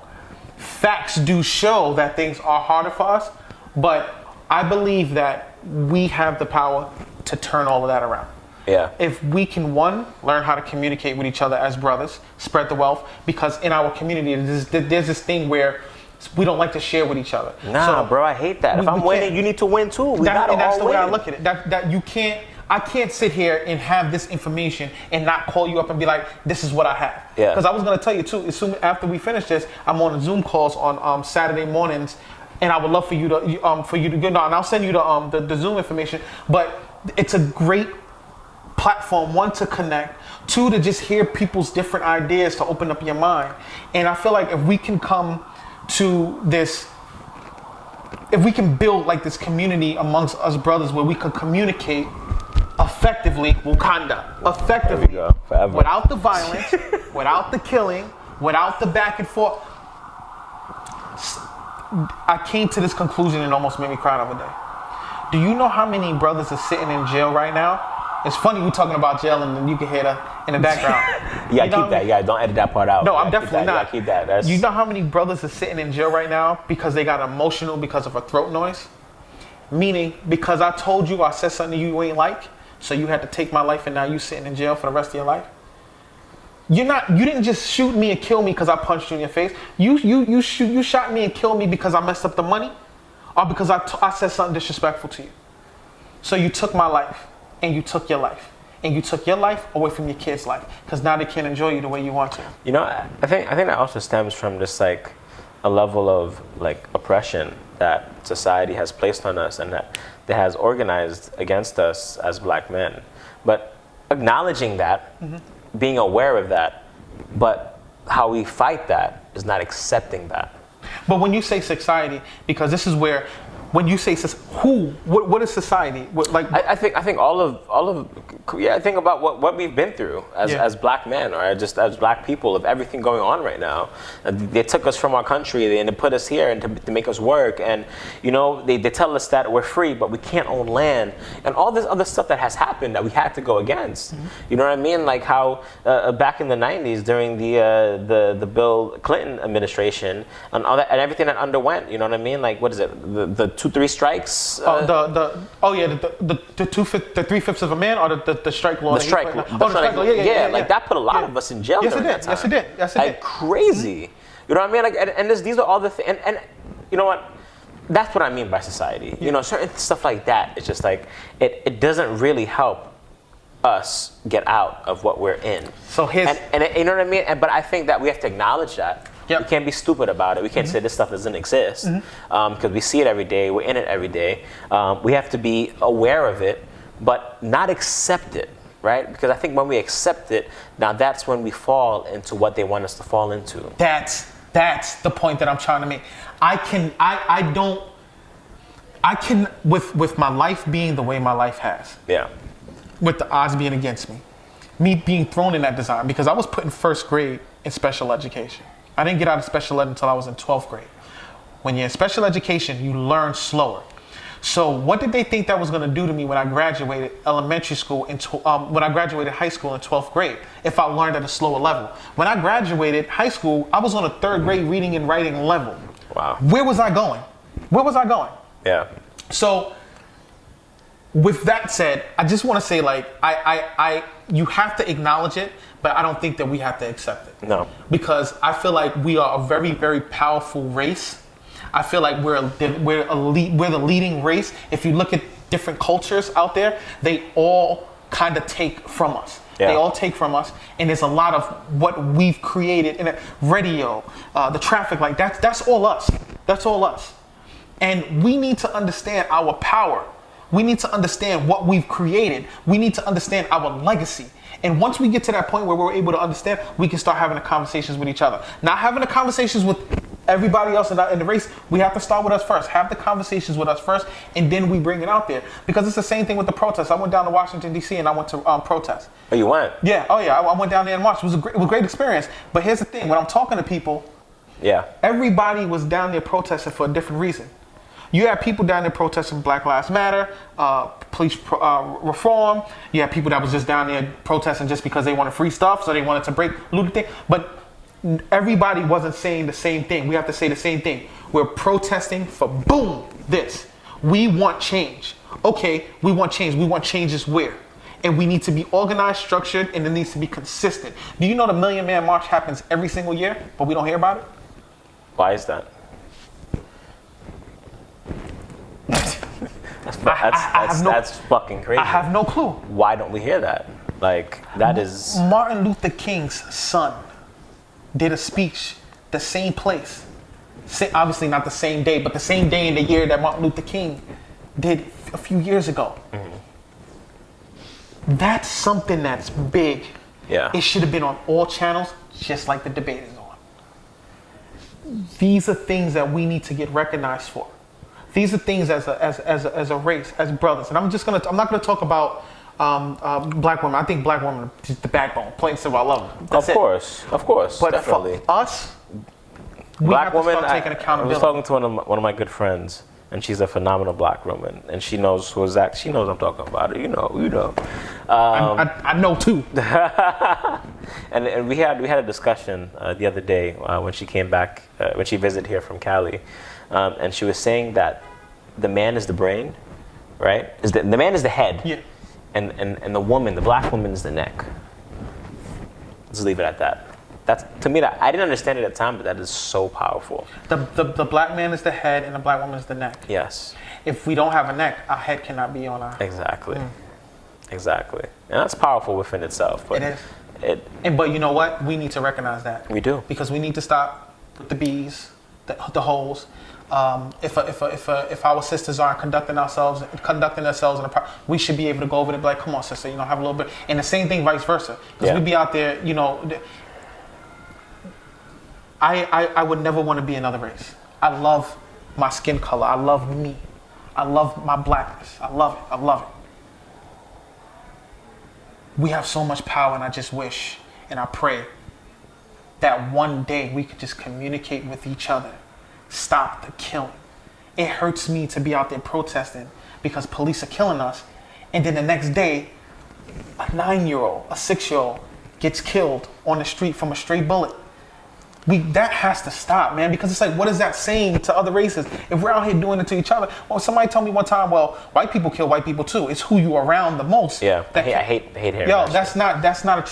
Facts do show that things are harder for us, but I believe that we have the power to turn all of that around. Yeah. If we can, one, learn how to communicate with each other as brothers, spread the wealth, because in our community, there's this thing where we don't like to share with each other. Nah, bro, I hate that. If I'm winning, you need to win too. That's the way I look at it. That you can't. I can't sit here and have this information and not call you up and be like, this is what I have. Yeah. Because I was gonna tell you too, as soon after we finish this, I'm on Zoom calls on Saturday mornings, and I would love for you to get on. And I'll send you the Zoom information. But it's a great platform, one, to connect, two, to just hear people's different ideas, to open up your mind. And I feel like if we can come to this, if we can build like this community amongst us brothers where we could communicate effectively, Wakanda, effectively, There we go. Forever. without the violence, without the killing, without the back and forth. I came to this conclusion and almost made me cry the other day. Do you know how many brothers are sitting in jail right now? It's funny we talking about jail and then you can hear that in the background. Yeah, keep that. Yeah, don't edit that part out. No, I'm Yeah, definitely not. Yeah, keep that. That's... You know how many brothers are sitting in jail right now because they got emotional because of a throat noise? Meaning, because I told you I said something you ain't like, so you had to take my life and now you sitting in jail for the rest of your life? You didn't just shoot me and kill me because I punched you in your face. You shot me and killed me because I messed up the money, or because I said something disrespectful to you. So you took my life, and you took your life, and you took your life away from your kids' life, because now they can't enjoy you the way you want to. You know, I think that also stems from just like a level of like oppression that society has placed on us and that has organized against us as black men. But acknowledging that, being aware of that, but how we fight that is not accepting that. But when you say society, because this is where, when you say what is society? I think all of I think about what we've been through as black men, or just as black people, of everything going on right now. They took us from our country and they put us here and to make us work, and you know they tell us that we're free but we can't own land and all this other stuff that has happened that we had to go against. You know what I mean? Like how back in the 90s during the Bill Clinton administration and all that and everything that underwent. You know what I mean? Like what is it? The 2-3 strikes. The 3/5 of a man, or the strike law. The strike law. Yeah. Like that put a lot of us in jail. Yes, it during did. that time. Yes, it did. Like crazy. You know what I mean? Like, and these are all the things. And you know what? That's what I mean by society. You know, certain stuff like that. It's just like it doesn't really help us get out of what we're in. So and you know what I mean? But I think that we have to acknowledge that. Yep. We can't be stupid about it. We can't say this stuff doesn't exist because we see it every day. We're in it every day. We have to be aware of it, but not accept it, right? Because I think when we accept it, now that's when we fall into what they want us to fall into. That's the point that I'm trying to make. I can with my life being the way my life has. Yeah. With the odds being against me being thrown in that design, because I was put in first grade in special education. I didn't get out of special ed until I was in 12th grade. When you're in special education, you learn slower. So what did they think that was going to do to me when I graduated elementary school, when I graduated high school in 12th grade, if I learned at a slower level? When I graduated high school, I was on a 3rd grade reading and writing level. Wow. Where was I going? Yeah. So with that said, I just want to say, like, you have to acknowledge it, but I don't think that we have to accept it. No. Because I feel like we are a very, very powerful race. I feel like we're the leading race. If you look at different cultures out there, they all kind of take from us. Yeah. They all take from us, and there's a lot of what we've created in the radio, the traffic light. That's all us. That's all us. And we need to understand our power. We need to understand what we've created. We need to understand our legacy. And once we get to that point where we're able to understand, we can start having the conversations with each other. Not having the conversations with everybody else in the race. We have to start with us first. Have the conversations with us first, and then we bring it out there. Because it's the same thing with the protests. I went down to Washington, D.C., and I went to protest. Oh, you went? Yeah. Oh, yeah. I went down there and watched. It was a great experience. But here's the thing. When I'm talking to people, everybody was down there protesting for a different reason. You have people down there protesting Black Lives Matter, police reform. You have people that was just down there protesting just because they wanted free stuff, so they wanted to break looting thing. But everybody wasn't saying the same thing. We have to say the same thing. We're protesting for this. We want change. Okay, we want change. We want changes where? And we need to be organized, structured, and it needs to be consistent. Do you know the Million Man March happens every single year, but we don't hear about it? Why is that? That's that's fucking crazy. I have no clue. Why don't we hear that? Like, that is... Martin Luther King's son did a speech the same place. Obviously not the same day, but the same day in the year that Martin Luther King did a few years ago. That's something that's big. Yeah. It should have been on all channels, just like the debate is on. These are things that we need to get recognized for. These are things as a race, as brothers. And I'm not gonna talk about black women. I think black women are just the backbone. Plain and simple, I love them. That's of course, But definitely. for us, Black woman, taking I accountability. was talking to one of my good friends, and she's a phenomenal black woman, and she knows who exact. She knows I'm talking about it. You know. I know too. And we had a discussion the other day when she came back, when she visited here from Cali, and she was saying that the man is the brain, right? The man is the head, Yeah. and the woman, the black woman, is the neck. Let's leave it at that. That's, to me, that I didn't understand it at the time, but that is so powerful. The black man is the head and the black woman is the neck. Yes. If we don't have a neck, our head cannot be on our... Exactly. Exactly. And that's powerful within itself. But It is. But you know what? We need to recognize that. We do. Because we need to stop with the bees, the holes. If our sisters aren't conducting themselves we should be able to go over and be like, come on, sister, have a little bit. And the same thing, vice versa. Because we be out there, I would never want to be another race. I love my skin color. I love me. I love my blackness. I love it. I love it. We have so much power, and I just wish and I pray that one day we could just communicate with each other. Stop the killing. It hurts me to be out there protesting because police are killing us, and then the next day, a 9-year-old, a 6-year-old gets killed on the street from a stray bullet. That has to stop, man, because it's like, what is that saying to other races? If we're out here doing it to each other, well, somebody told me one time, well, white people kill white people too. It's who you are around the most. Yeah, I hate hearing Yo, that. that's not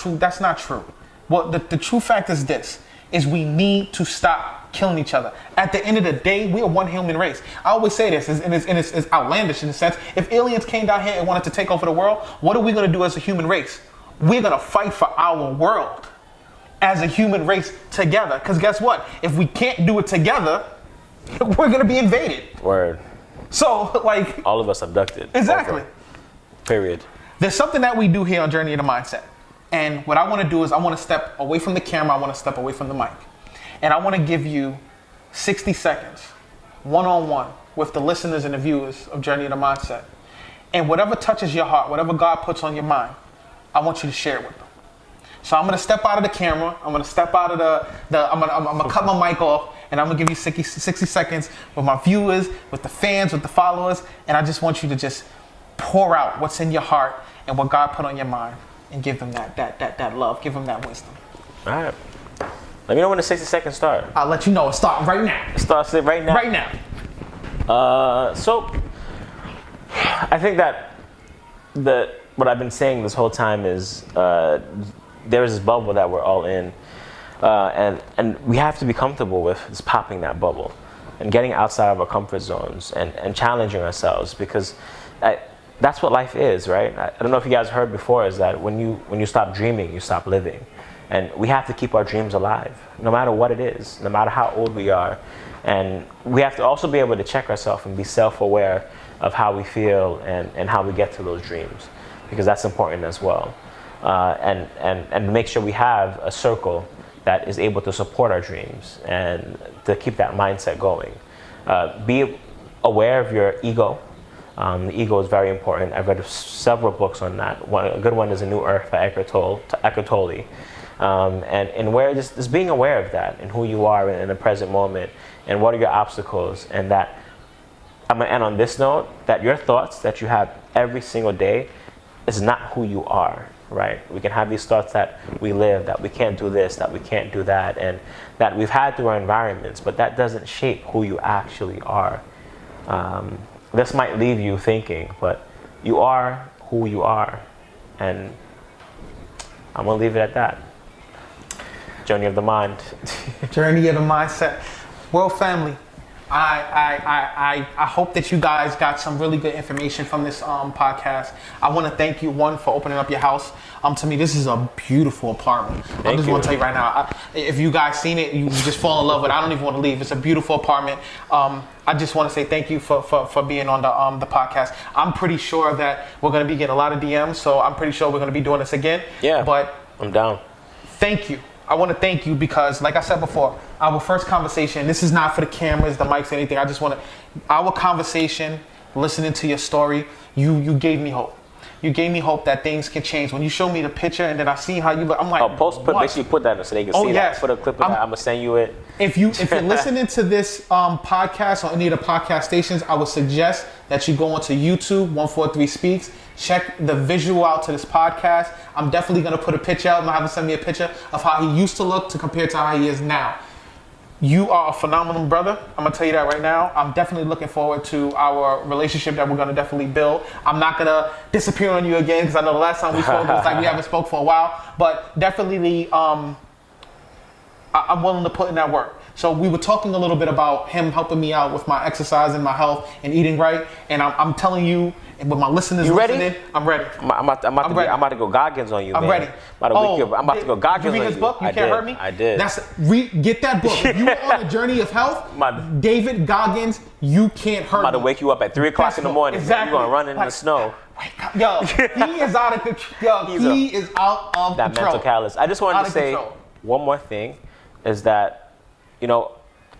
true. Well, the true fact is this, is we need to stop killing each other. At the end of the day, we are one human race. I always say this, and it's outlandish in a sense. If aliens came down here and wanted to take over the world, what are we gonna do as a human race? We're gonna fight for our world as a human race together. Because guess what? If we can't do it together, we're gonna be invaded. Word. So, like... all of us abducted. Exactly. Over. Period. There's something that we do here on Journey of the Mindset. And what I want to do is I want to step away from the camera. I want to step away from the mic. And I want to give you 60 seconds, one-on-one, with the listeners and the viewers of Journey of the Mindset. And whatever touches your heart, whatever God puts on your mind, I want you to share it with them. So I'm gonna step out of the camera. I'm gonna step out of I'm gonna cut my mic off, and I'm gonna give you 60 seconds with my viewers, with the fans, with the followers, and I just want you to just pour out what's in your heart and what God put on your mind, and give them that love, give them that wisdom. All right. Let me know when the 60 seconds start. I'll let you know. It's starting right now. It starts right now. Right now. So I think that what I've been saying this whole time is there is this bubble that we're all in, and we have to be comfortable with just popping that bubble and getting outside of our comfort zones and challenging ourselves, because that's what life is, right? I don't know if you guys heard before, is that when you stop dreaming, you stop living. And we have to keep our dreams alive, no matter what it is, no matter how old we are. And we have to also be able to check ourselves and be self-aware of how we feel and how we get to those dreams, because that's important as well. And make sure we have a circle that is able to support our dreams and to keep that mindset going. Be aware of your ego. The ego is very important. I've read several books on that. A good one is A New Earth by Eckhart Tolle. And where just being aware of that and who you are in the present moment and what are your obstacles, and that I'm gonna end on this note, that your thoughts that you have every single day is not who you are, right? We can have these thoughts that we live, that we can't do this, that we can't do that, and that we've had through our environments, but that doesn't shape who you actually are. This might leave you thinking, but you are who you are, and I'm gonna leave it at that. Journey of the Mind. Journey of the Mindset. World family, I hope that you guys got some really good information from this podcast. I want to thank you, one, for opening up your house. To me, this is a beautiful apartment. I just want to tell you right now, if you guys seen it, you just fall in love with it. I don't even want to leave. It's a beautiful apartment. I just want to say thank you for being on the podcast. I'm pretty sure that we're going to be getting a lot of DMs, so I'm pretty sure we're going to be doing this again. Yeah, but I'm down. Thank you. I want to thank you because, like I said before, our first conversation, this is not for the cameras, the mics, anything. I just want to, our conversation, listening to your story, you gave me hope. You gave me hope that things can change. When you showed me the picture and then I seen how you look, I'm like, basically put that in so they can see that. Put a clip of that. I'm going to send you it. If you're listening to this podcast on any of the podcast stations, I would suggest that you go onto YouTube, 143 Speaks, check the visual out to this podcast. I'm definitely going to put a picture out. I'm going to have him send me a picture of how he used to look to compare to how he is now. You are a phenomenal brother. I'm going to tell you that right now. I'm definitely looking forward to our relationship that we're going to definitely build. I'm not going to disappear on you again because I know the last time we spoke, it's like we haven't spoke for a while. But definitely, I'm willing to put in that work. So we were talking a little bit about him helping me out with my exercise and my health and eating right. And I'm telling you, and with my listeners listening, I'm ready. I'm about to go Goggins on you, man. I'm ready. I'm about to go Goggins on you. Did you read his book? You Can't Hurt Me? I did. Get that book. If you are on a journey of health, David Goggins, You Can't Hurt Me. I'm about to wake you up at 3 o'clock in the morning. Exactly. You're going to run in the snow. Yo, he is out of control. He is out of that control. Mental callous. I just wanted to say one more thing is that,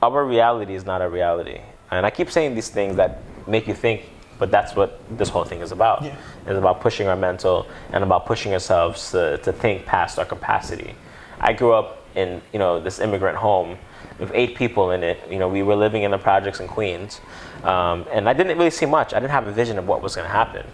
our reality is not a reality. And I keep saying these things that make you think, but that's what this whole thing is about. Yeah. It's about pushing our mental and about pushing ourselves to think past our capacity. I grew up in, this immigrant home with 8 people in it. We were living in the projects in Queens. And I didn't really see much. I didn't have a vision of what was going to happen.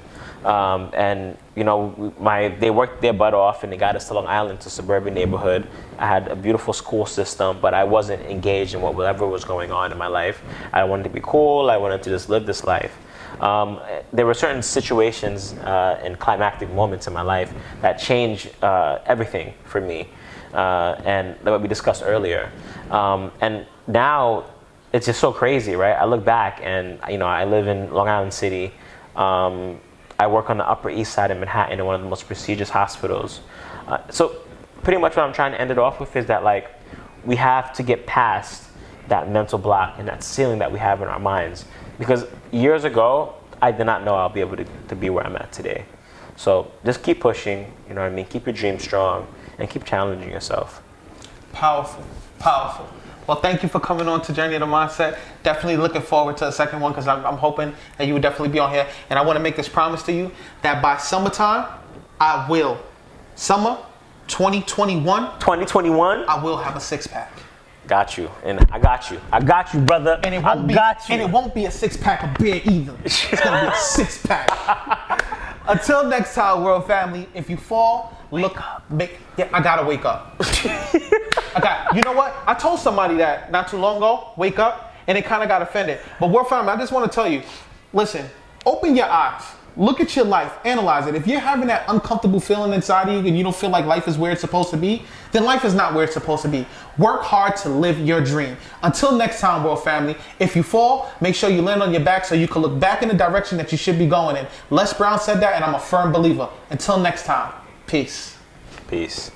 They worked their butt off and they got us to Long Island, to suburban neighborhood. I had a beautiful school system, but I wasn't engaged in whatever was going on in my life. I wanted to be cool. I wanted to just live this life. There were certain situations and climactic moments in my life that changed everything for me, and what we discussed earlier. And now it's just so crazy, right? I look back and I live in Long Island City. I work on the Upper East Side of Manhattan in one of the most prestigious hospitals. So pretty much what I'm trying to end it off with is that we have to get past that mental block and that ceiling that we have in our minds. Because years ago, I did not know I'll be able to be where I'm at today. So just keep pushing, keep your dreams strong and keep challenging yourself. Powerful, powerful. Well, thank you for coming on to Journey of the Mindset. Definitely looking forward to a second one because I'm hoping that you will definitely be on here. And I want to make this promise to you that by summertime, I will. Summer 2021. 2021? I will have a 6-pack. Got you. And I got you. I got you, brother. And it won't be a 6-pack of beer either. It's going to be a 6-pack. Until next time, world family, if you fall, look up. I got to wake up. You know what? I told somebody that not too long ago, wake up, and they kind of got offended. But world family, I just want to tell you, listen, open your eyes. Look at your life. Analyze it. If you're having that uncomfortable feeling inside of you and you don't feel like life is where it's supposed to be, then life is not where it's supposed to be. Work hard to live your dream. Until next time, world family, if you fall, make sure you land on your back so you can look back in the direction that you should be going in. Les Brown said that, and I'm a firm believer. Until next time, peace. Peace.